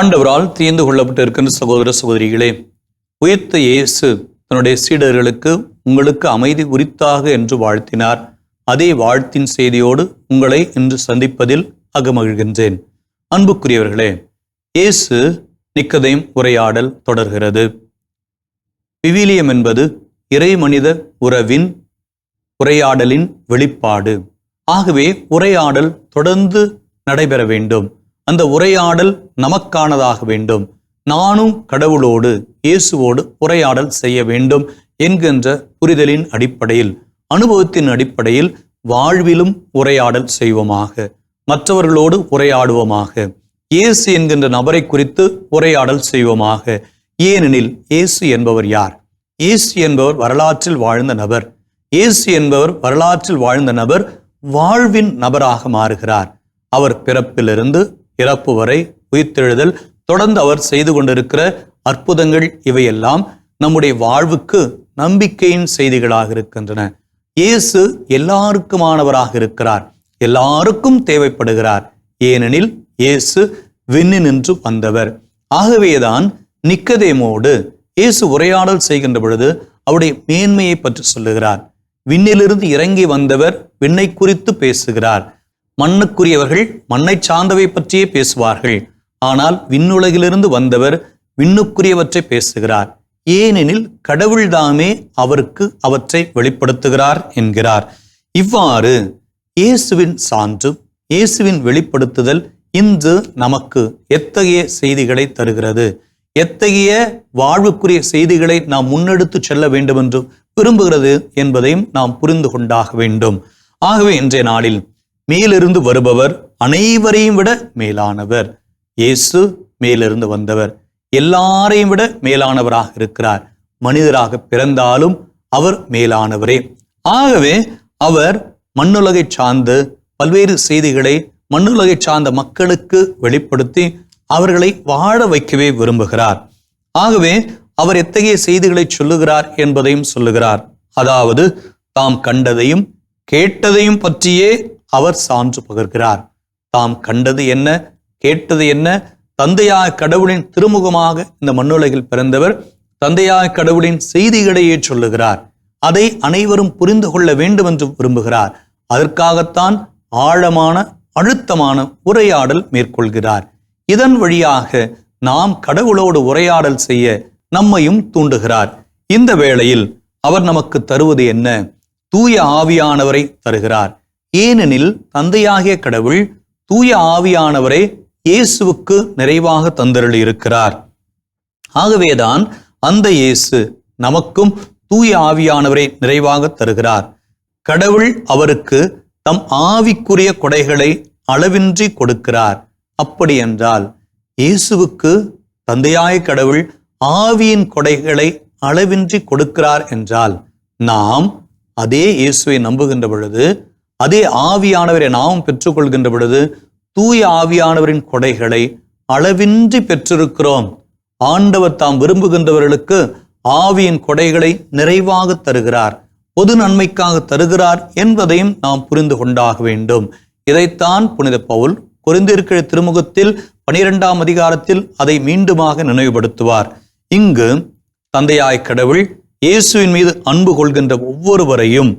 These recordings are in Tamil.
ஆண்டவரால் தீர்ந்து கொள்ளப்பட்டு இருக்கின்ற சகோதர சகோதரிகளே, உயிர்த்த இயேசு தன்னுடைய சீடர்களுக்கு உங்களுக்கு அமைதி உரித்தாக என்று வாழ்த்தினார். அதே வாழ்த்தின் செய்தியோடு உங்களை இன்று சந்திப்பதில் அகமகிழ்கின்றேன். அன்புக்குரியவர்களே, இயேசு நிக்கதேம் உரையாடல் தொடர்கிறது. விவிலியம் என்பது இறை மனித உறவின் உரையாடலின் வெளிப்பாடு. ஆகவே உரையாடல் தொடர்ந்து நடைபெற வேண்டும். அந்த உரையாடல் நமக்கானதாக வேண்டும். நானும் கடவுளோடு இயேசுவோடு உரையாடல் செய்ய வேண்டும் என்கின்ற புரிதலின் அடிப்படையில், அனுபவத்தின் அடிப்படையில் வாழ்விலும் உரையாடல் செய்வோமாக, மற்றவர்களோடு உரையாடுவோமாக, இயேசு என்கின்ற நபரை குறித்து உரையாடல் செய்வோமாக. ஏனெனில் இயேசு என்பவர் யார்? இயேசு என்பவர் வரலாற்றில் வாழ்ந்த நபர். இயேசு என்பவர் வரலாற்றில் வாழ்ந்த நபர் வாழ்வின் நபராக மாறுகிறார். அவர் பிறப்பிலிருந்து இறப்பு வரை உயிர்த்தெழுதல் தொடர்ந்து அவர் செய்து கொண்டிருக்கிற அற்புதங்கள் இவையெல்லாம் நம்முடைய வாழ்வுக்கு நம்பிக்கையின் செய்திகளாக இருக்கின்றன. இயேசு எல்லாருக்குமானவராக இருக்கிறார், எல்லாருக்கும் தேவைப்படுகிறார். ஏனெனில் இயேசு விண்ணினின்று வந்தவர். ஆகவேதான் நிக்கதேமோடு இயேசு உரையாடல் செய்கின்ற பொழுது அவருடைய மேன்மையை பற்றி சொல்லுகிறார். விண்ணிலிருந்து இறங்கி வந்தவர் விண்ணை குறித்து பேசுகிறார். மண்ணுக்குரியவர்கள் மண்ணை சார்ந்தவை பற்றியே பேசுவார்கள். ஆனால் விண்ணுலகிலிருந்து வந்தவர் விண்ணுக்குரியவற்றை பேசுகிறார். ஏனெனில் கடவுள்தாமே அவருக்கு அவற்றை வெளிப்படுத்துகிறார் என்கிறார். இவ்வாறு இயேசுவின் சான்று, இயேசுவின் வெளிப்படுத்துதல் இன்று நமக்கு எத்தகைய செய்திகளை தருகிறது, எத்தகைய வாழ்வுக்குரிய செய்திகளை நாம் முன்னெடுத்து செல்ல வேண்டும் என்று விரும்புகிறது என்பதையும் நாம் புரிந்து கொண்டாக வேண்டும். ஆகவே இன்றைய நாளில் மேலிருந்து வருபவர் அனைவரையும் விட மேலானவர். இயேசு மேலிருந்து வந்தவர், எல்லாரையும் விட மேலானவராக இருக்கிறார். மனிதராக பிறந்தாலும் அவர் மேலானவரே. ஆகவே அவர் மண்ணுலகை சார்ந்து பல்வேறு செய்திகளை மண்ணுலகை சார்ந்த மக்களுக்கு வெளிப்படுத்தி அவர்களை வாழ வைக்கவே விரும்புகிறார். ஆகவே அவர் எத்தகைய செய்திகளை சொல்லுகிறார் என்பதையும் சொல்லுகிறார். அதாவது தாம் கண்டதையும் கேட்டதையும் பற்றியே அவர் சான்று பகர்கிறார். தாம் கண்டது என்ன, கேட்டது என்ன? தந்தையாய கடவுளின் திருமுகமாக இந்த மண்ணுலகில் பிறந்தவர் தந்தையாய கடவுளின் செய்திகளையே சொல்லுகிறார். அதை அனைவரும் புரிந்து கொள்ள வேண்டும் என்று விரும்புகிறார். அதற்காகத்தான் ஆழமான அழுத்தமான உரையாடல் மேற்கொள்கிறார். இதன் வழியாக நாம் கடவுளோடு உரையாடல் செய்ய நம்மையும் தூண்டுகிறார். இந்த வேளையில் அவர் நமக்கு தருவது என்ன? தூய ஆவியானவரை தருகிறார். ஏனெனில் தந்தையாகிய கடவுள் தூய ஆவியானவரை இயேசுவுக்கு நிறைவாக தந்தருளி இருக்கிறார். ஆகவேதான் அந்த இயேசு நமக்கும் தூய ஆவியானவரை நிறைவாக தருகிறார். கடவுள் அவருக்கு தம் ஆவிக்குரிய கொடைகளை அளவின்றி கொடுக்கிறார். அப்படி என்றால் இயேசுவுக்கு தந்தையாய கடவுள் ஆவியின் கொடைகளை அளவின்றி கொடுக்கிறார் என்றால், நாம் அதே இயேசுவை நம்புகின்ற பொழுது, அதே ஆவியானவரை நாம் பெற்றுக்கொள்கின்ற பொழுது தூய ஆவியானவரின் கொடைகளை அளவின்றி பெற்றிருக்கிறோம். ஆண்டவர் தாம் விரும்புகின்றவர்களுக்கு ஆவியின் கொடைகளை நிறைவாக தருகிறார், பொது நன்மைக்காக தருகிறார் என்பதையும் நாம் புரிந்து கொண்டாக வேண்டும். இதைத்தான் புனித பவுல் கொரிந்தியர் திருமுகத்தில் 12ஆம் அதிகாரத்தில் அதை மீண்டுமாக நினைவுபடுத்துவார். இங்கு தந்தையாய் கடவுள் இயேசுவின் மீது அன்பு கொள்கின்ற ஒவ்வொருவரையும்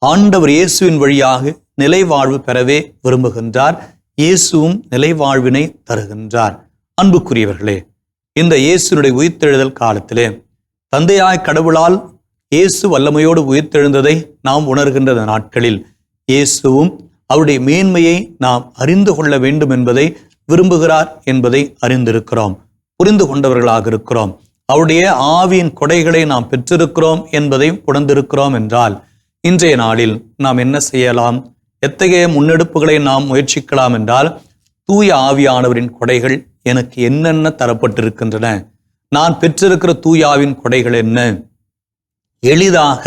ஆண்டவர் இயேசுவின் வழியாக நிலைவாழ்வு பெறவே விரும்புகின்றார். இயேசுவும் நிலைவாழ்வினை தருகின்றார். அன்புக்குரியவர்களே, இந்த இயேசுனுடைய உயிர்த்தெழுதல் காலத்திலே தந்தையாய் கடவுளால் இயேசு வல்லமையோடு உயிர்த்தெழுந்ததை நாம் உணர்கின்ற நாட்களில் இயேசுவும் அவருடைய மேன்மையை நாம் அறிந்து கொள்ள வேண்டும் என்பதை விரும்புகிறார் என்பதை அறிந்திருக்கிறோம், புரிந்து கொண்டவர்களாக இருக்கிறோம். அவருடைய ஆவியின் கொடைகளை நாம் பெற்றிருக்கிறோம் என்பதை உணர்ந்திருக்கிறோம் என்றால், இன்றைய நாளில் நாம் என்ன செய்யலாம்? எத்தகைய முன்னெடுப்புகளை நாம் முயற்சிக்கலாம் என்றால், தூய ஆவியானவரின் கொடைகள் எனக்கு என்னென்ன தரப்பட்டிருக்கின்றன, நான் பெற்றிருக்கிற தூய ஆவியின் கொடைகள் என்ன? எளிதாக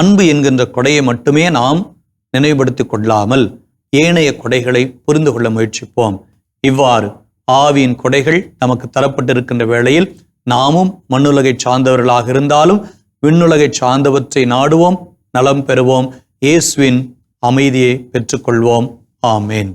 அன்பு என்கின்ற கொடையை மட்டுமே நாம் நினைவுபடுத்திக் கொள்ளாமல் ஏனைய கொடைகளை புரிந்து கொள்ள முயற்சிப்போம். இவ்வாறு ஆவியின் கொடைகள் நமக்கு தரப்பட்டிருக்கின்ற வேளையில் நாமும் மண்ணுலகை சார்ந்தவர்களாக இருந்தாலும் விண்ணுலகை சார்ந்தவற்றை நாடுவோம், நலம் பெறுவோம், இயேசுவின் அமைதியை பெற்றுக்கொள்வோம். ஆமேன்.